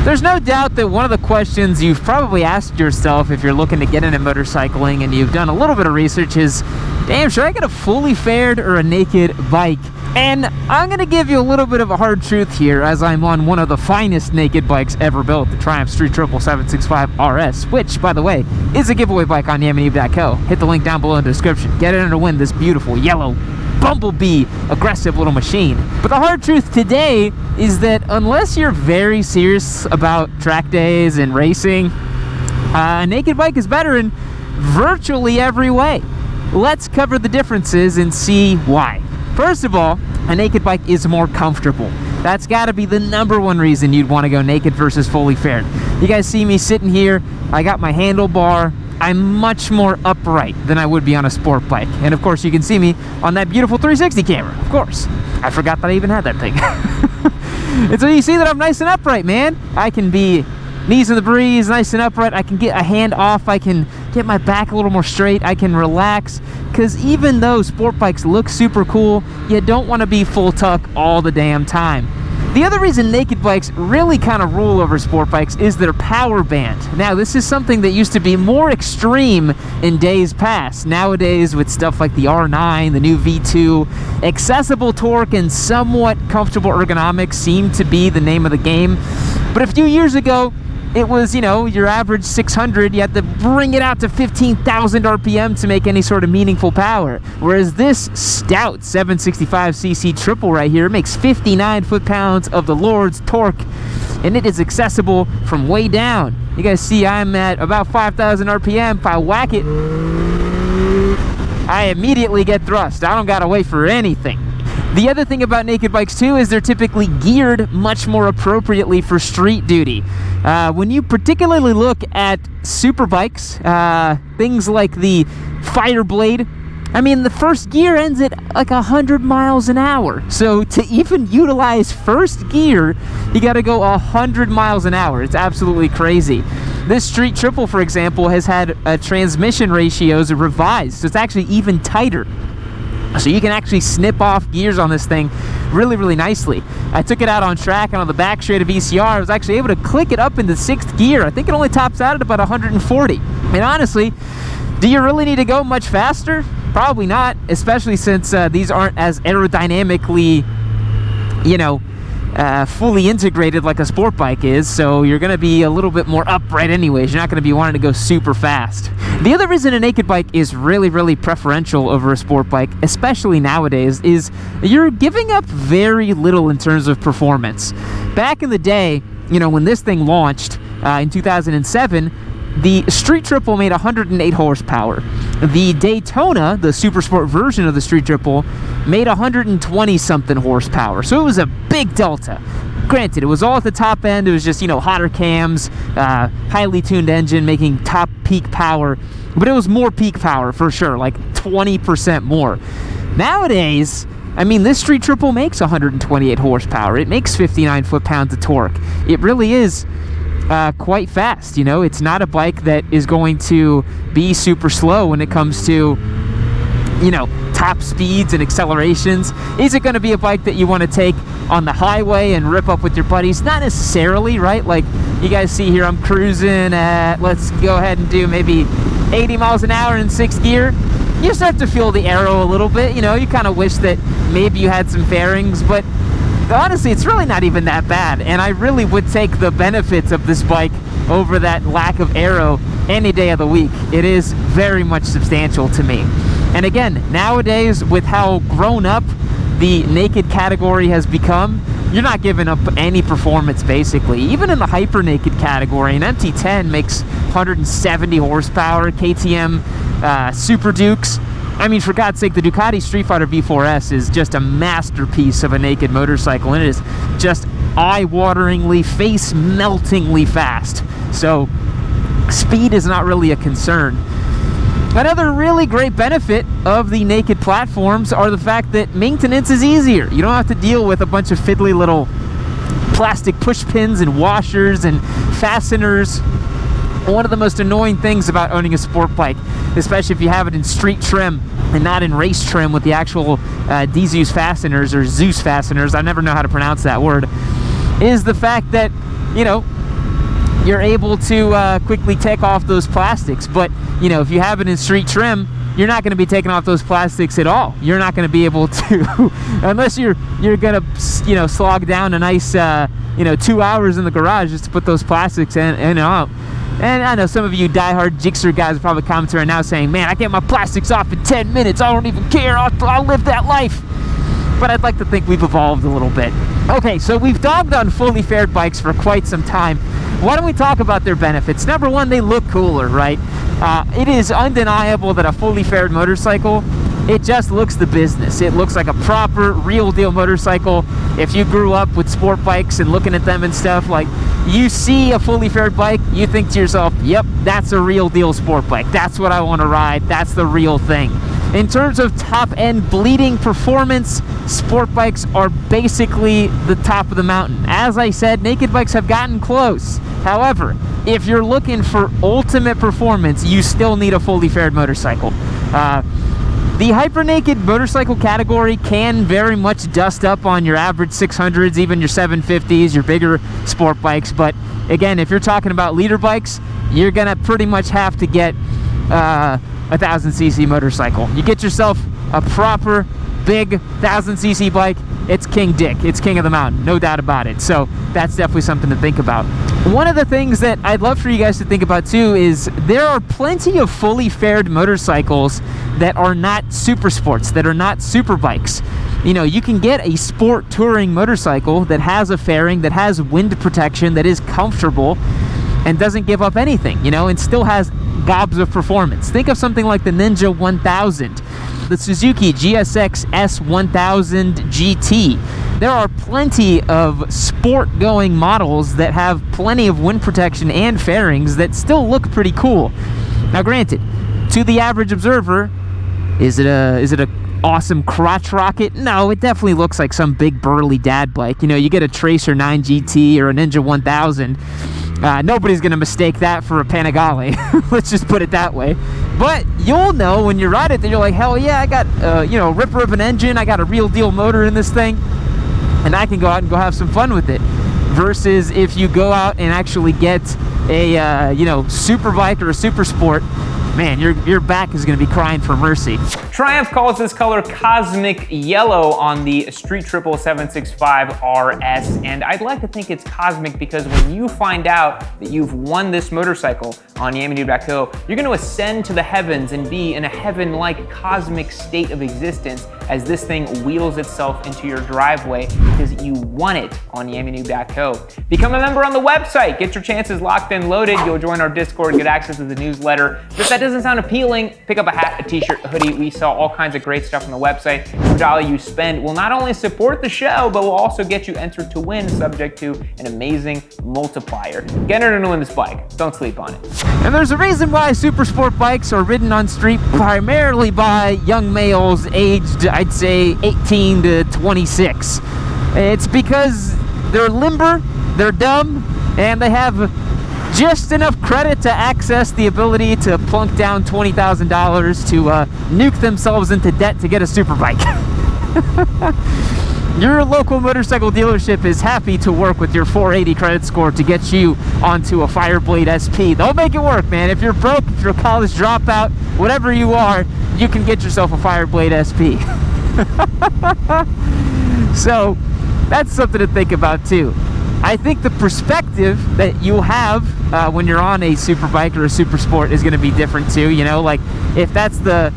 There's no doubt that one of the questions you've probably asked yourself if you're looking to get into motorcycling and you've done a little bit of research is, damn, should I get a fully fared or a naked bike? And I'm going to give you a little bit of a hard truth here, as I'm on one of the finest naked bikes ever built, the Triumph Street Triple 765 RS, which, by the way, is a giveaway bike on Yamaneeb.co. Hit the link down below in the description. Get in to win this beautiful yellow bumblebee aggressive little machine. But the hard truth today is that unless you're very serious about track days and racing, a naked bike is better in virtually every way. Let's cover the differences and see why. First of all, a naked bike is more comfortable. That's got to be the #1 reason you'd want to go naked versus fully fared. You guys see me sitting here, I got my handlebar, I'm much more upright than I would be on a sport bike. And of course you can see me on that beautiful 360 camera, of course. I forgot that I even had that thing. And so you see that I'm nice and upright, man. I can be knees in the breeze, nice and upright. I can get a hand off, I can get my back a little more straight, I can relax. Because even though sport bikes look super cool, you don't want to be full tuck all the damn time. The other reason naked bikes really kind of rule over sport bikes is their power band. Now, this is something that used to be more extreme in days past. Nowadays, with stuff like the R9, the new V2, accessible torque and somewhat comfortable ergonomics seem to be the name of the game. But a few years ago, it was, you know, your average 600, you had to bring it out to 15,000 RPM to make any sort of meaningful power. Whereas this stout 765cc triple right here makes 59 foot-pounds of the Lord's torque, and it is accessible from way down. You guys see I'm at about 5,000 RPM. If I whack it, I immediately get thrust. I don't gotta wait for anything. The other thing about naked bikes too is they're typically geared much more appropriately for street duty. When you particularly look at super bikes, things like the Fireblade, I mean, the first gear ends at like 100 miles an hour. So to even utilize first gear, you gotta go 100 miles an hour. It's absolutely crazy. This Street Triple, for example, has had transmission ratios revised, so it's actually even tighter. So you can actually snip off gears on this thing really, really nicely. I took it out on track, and on the back straight of VCR, I was actually able to click it up into 6th gear. I think it only tops out at about 140. And honestly, do you really need to go much faster? Probably not, especially since these aren't as aerodynamically, you know, fully integrated like a sport bike is, so you're going to be a little bit more upright anyways. You're not going to be wanting to go super fast. The other reason a naked bike is really, really preferential over a sport bike, especially nowadays, is you're giving up very little in terms of performance. Back in the day, you know, when this thing launched in 2007, the Street Triple made 108 horsepower. The Daytona, the super sport version of the Street Triple, made 120-something horsepower. So it was a big delta. Granted, it was all at the top end. It was just, you know, hotter cams, highly tuned engine making top peak power. But it was more peak power for sure, like 20% more. Nowadays, I mean, this Street Triple makes 128 horsepower. It makes 59 foot-pounds of torque. It really is quite fast. You know, it's not a bike that is going to be super slow when it comes to, you know, top speeds and accelerations. Is it going to be a bike that you want to take on the highway and rip up with your buddies? Not necessarily, right? Like you guys see here, I'm cruising at, let's go ahead and do maybe 80 miles an hour in 6th gear. You start to feel the aero a little bit. You know, you kind of wish that maybe you had some fairings, but honestly, it's really not even that bad, and I really would take the benefits of this bike over that lack of aero any day of the week. It is very much substantial to me. And again, nowadays, with how grown up the naked category has become, you're not giving up any performance basically. Even in the hyper naked category, an MT10 makes 170 horsepower, KTM Super Dukes. I mean, for God's sake, the Ducati Street Fighter V4S is just a masterpiece of a naked motorcycle, and it is just eye-wateringly, face-meltingly fast. So speed is not really a concern. Another really great benefit of the naked platforms are the fact that maintenance is easier. You don't have to deal with a bunch of fiddly little plastic push pins and washers and fasteners. One of the most annoying things about owning a sport bike, especially if you have it in street trim and not in race trim with the actual D-Zeus fasteners or Zeus fasteners, I never know how to pronounce that word, is the fact that, you know, you're able to quickly take off those plastics. But, you know, if you have it in street trim, you're not going to be taking off those plastics at all. You're not going to be able to, unless you're going to, you know, slog down a nice, 2 hours in the garage just to put those plastics in and out. And I know some of you diehard Gixxer guys are probably commenting right now saying, man, I get my plastics off in 10 minutes. I don't even care. I'll live that life. But I'd like to think we've evolved a little bit. Okay, so we've dogged on fully fared bikes for quite some time. Why don't we talk about their benefits? Number one, they look cooler, right? It is undeniable that a fully fared motorcycle, it just looks the business. It looks like a proper, real deal motorcycle. If you grew up with sport bikes and looking at them and stuff, like, you see a fully fared bike, you think to yourself, yep, that's a real deal sport bike. That's what I want to ride. That's the real thing. In terms of top-end bleeding performance, sport bikes are basically the top of the mountain. As I said, naked bikes have gotten close. However, if you're looking for ultimate performance, you still need a fully fared motorcycle. The hyper naked motorcycle category can very much dust up on your average 600s, even your 750s, your bigger sport bikes. But again, if you're talking about leader bikes, you're gonna pretty much have to get a 1000cc motorcycle. You get yourself a proper big 1000cc bike, it's King Dick. It's king of the mountain, no doubt about it. So that's definitely something to think about. One of the things that I'd love for you guys to think about too is there are plenty of fully fared motorcycles that are not super sports, that are not super bikes. You know, you can get a sport touring motorcycle that has a fairing, that has wind protection, that is comfortable and doesn't give up anything, you know, and still has gobs of performance. Think of something like the Ninja 1000, the Suzuki GSX S1000 GT. There are plenty of sport-going models that have plenty of wind protection and fairings that still look pretty cool. Now, granted, to the average observer, is it a awesome crotch rocket? No, it definitely looks like some big burly dad bike. You know, you get a Tracer 9 GT or a Ninja 1000. Nobody's gonna mistake that for a Panigale. Let's just put it that way. But you'll know when you ride it that you're like, hell yeah, I got ripper of an engine, I got a real deal motor in this thing, and I can go out and go have some fun with it. Versus if you go out and actually get a super bike or a super sport, man, your back is going to be crying for mercy. Triumph calls this color Cosmic Yellow on the Street Triple 765 RS, and I'd like to think it's cosmic because when you find out that you've won this motorcycle on Yamanube.co, you're going to ascend to the heavens and be in a heaven-like cosmic state of existence as this thing wheels itself into your driveway because you won it on Yamanube.co. Become a member on the website, get your chances locked and loaded. You'll join our Discord, get access to the newsletter. If that doesn't sound appealing, pick up a hat, a t-shirt, a hoodie. We sell all kinds of great stuff on the website. Every dollar you spend will not only support the show, but will also get you entered to win, subject to an amazing multiplier. Get entered to win this bike. Don't sleep on it. And there's a reason why super sport bikes are ridden on street primarily by young males aged, I'd say, 18 to 26. It's because they're limber, they're dumb, and they have just enough credit to access the ability to plunk down $20,000 to nuke themselves into debt to get a super bike. Your local motorcycle dealership is happy to work with your 480 credit score to get you onto a Fireblade SP. They'll make it work, man. If you're broke, if you're a college dropout, whatever you are, you can get yourself a Fireblade SP. So that's something to think about too. I think the perspective that you'll have when you're on a super bike or a super sport is going to be different too. You know, like if that's the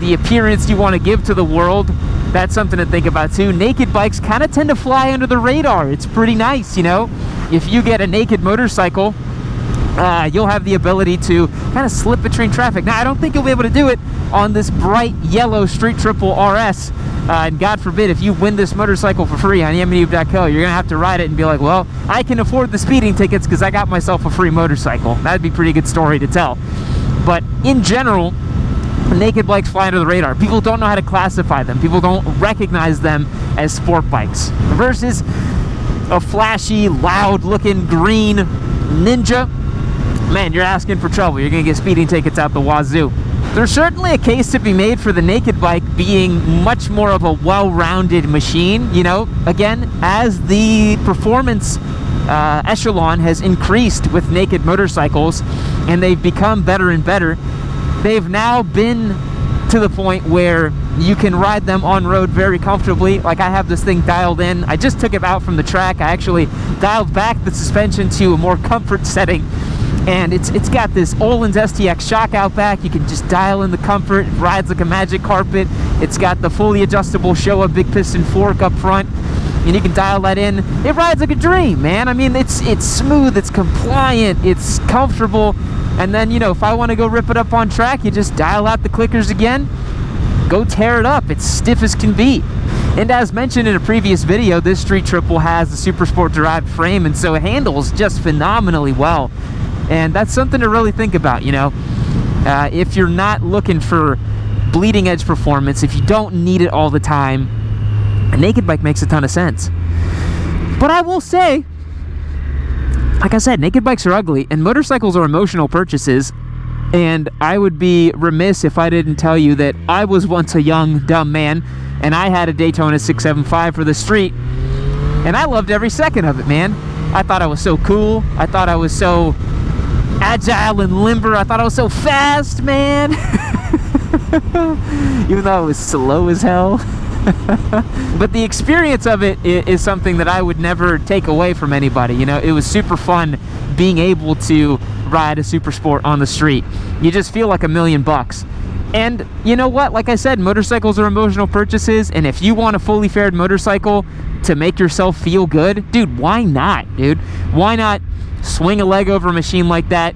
appearance you want to give to the world, that's something to think about too. Naked bikes kind of tend to fly under the radar. It's pretty nice, you know. If you get a naked motorcycle, you'll have the ability to kind of slip between traffic. Now, I don't think you'll be able to do it on this bright yellow Street Triple RS. And God forbid, if you win this motorcycle for free on Yamanube.co, you're going to have to ride it and be like, well, I can afford the speeding tickets because I got myself a free motorcycle. That'd be a pretty good story to tell. But in general, naked bikes fly under the radar. People don't know how to classify them. People don't recognize them as sport bikes. Versus a flashy, loud-looking green Ninja, man, you're asking for trouble. You're going to get speeding tickets out the wazoo. There's certainly a case to be made for the naked bike being much more of a well-rounded machine, you know, again, as the performance echelon has increased with naked motorcycles, and they've become better and better. They've now been to the point where you can ride them on road very comfortably. Like, I have this thing dialed in. I just took it out from the track. I actually dialed back the suspension to a more comfort setting, and it's got this Öhlins STX shock out back. You can just dial in the comfort. It rides like a magic carpet. It's got the fully adjustable Showa big piston fork up front, and you can dial that in. It rides like a dream, man. I mean, it's smooth, it's compliant, it's comfortable. And then, you know, if I want to go rip it up on track, you just dial out the clickers again, go tear it up. It's stiff as can be. And as mentioned in a previous video, this Street Triple has the Super Sport derived frame, and so it handles just phenomenally well. And that's something to really think about, you know. If you're not looking for bleeding edge performance, if you don't need it all the time, a naked bike makes a ton of sense. But I will say, like I said, naked bikes are ugly, and motorcycles are emotional purchases. And I would be remiss if I didn't tell you that I was once a young, dumb man, and I had a Daytona 675 for the street, and I loved every second of it, man. I thought I was so cool. I thought I was so agile and limber. I thought I was so fast, man. Even though I was slow as hell. But the experience of it is something that I would never take away from anybody. You know, it was super fun being able to ride a Super Sport on the street. You just feel like $1,000,000. And you know what? Like I said, motorcycles are emotional purchases, and if you want a fully fared motorcycle to make yourself feel good, dude, why not, dude? Why not swing a leg over a machine like that?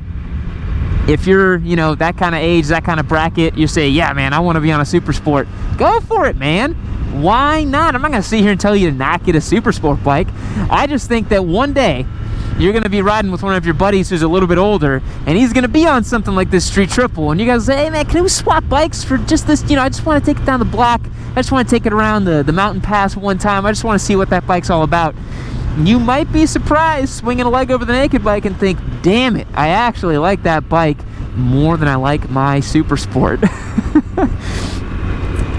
If you're, you know, that kind of age, that kind of bracket, you say, yeah, man, I want to be on a Super Sport. Go for it, man. Why not? I'm not going to sit here and tell you to not get a Super Sport bike. I just think that one day you're going to be riding with one of your buddies who's a little bit older, and he's going to be on something like this Street Triple, and you guys say, hey, man, can we swap bikes for just this? You know, I just want to take it down the block. I just want to take it around the mountain pass one time. I just want to see what that bike's all about. You might be surprised swinging a leg over the naked bike and think, damn it, I actually like that bike more than I like my Super Sport.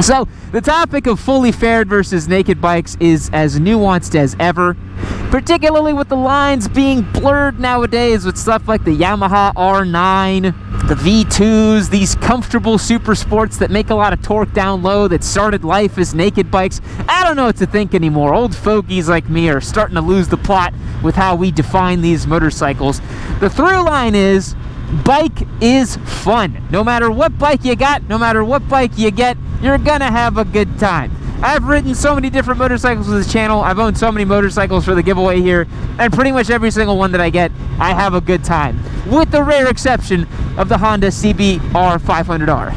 So the topic of fully fared versus naked bikes is as nuanced as ever, particularly with the lines being blurred nowadays with stuff like the Yamaha R9, the V2s, these comfortable Super Sports that make a lot of torque down low that started life as naked bikes. I don't know what to think anymore. Old fogies like me are starting to lose the plot with how we define these motorcycles. The through line is, bike is fun. No matter what bike you got, no matter what bike you get, you're gonna have a good time. I've ridden so many different motorcycles with this channel. I've owned so many motorcycles for the giveaway here, and pretty much every single one that I get, I have a good time. With the rare exception of the Honda CBR 500R.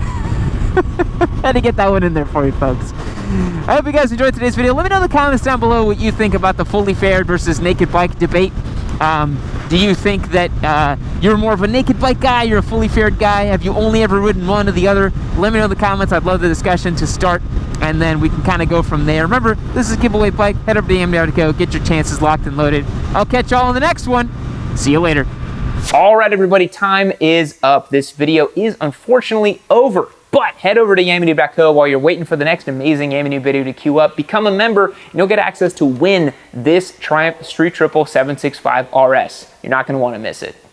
Had to get that one in there for you folks. I hope you guys enjoyed today's video. Let me know in the comments down below what you think about the fully fared versus naked bike debate. Do you think that you're more of a naked bike guy, you're a fully fared guy? Have you only ever ridden one or the other? Let me know in the comments. I'd love the discussion to start, and then we can kind of go from there. Remember, this is Giveaway Bike. Head over to AMD.co, get your chances locked and loaded. I'll catch y'all in the next one. See you later. All right, everybody, time is up. This video is unfortunately over. But head over to yamanoob.co while you're waiting for the next amazing Yamanoob video to queue up. Become a member, and you'll get access to win this Triumph Street Triple 765 RS. You're not going to want to miss it.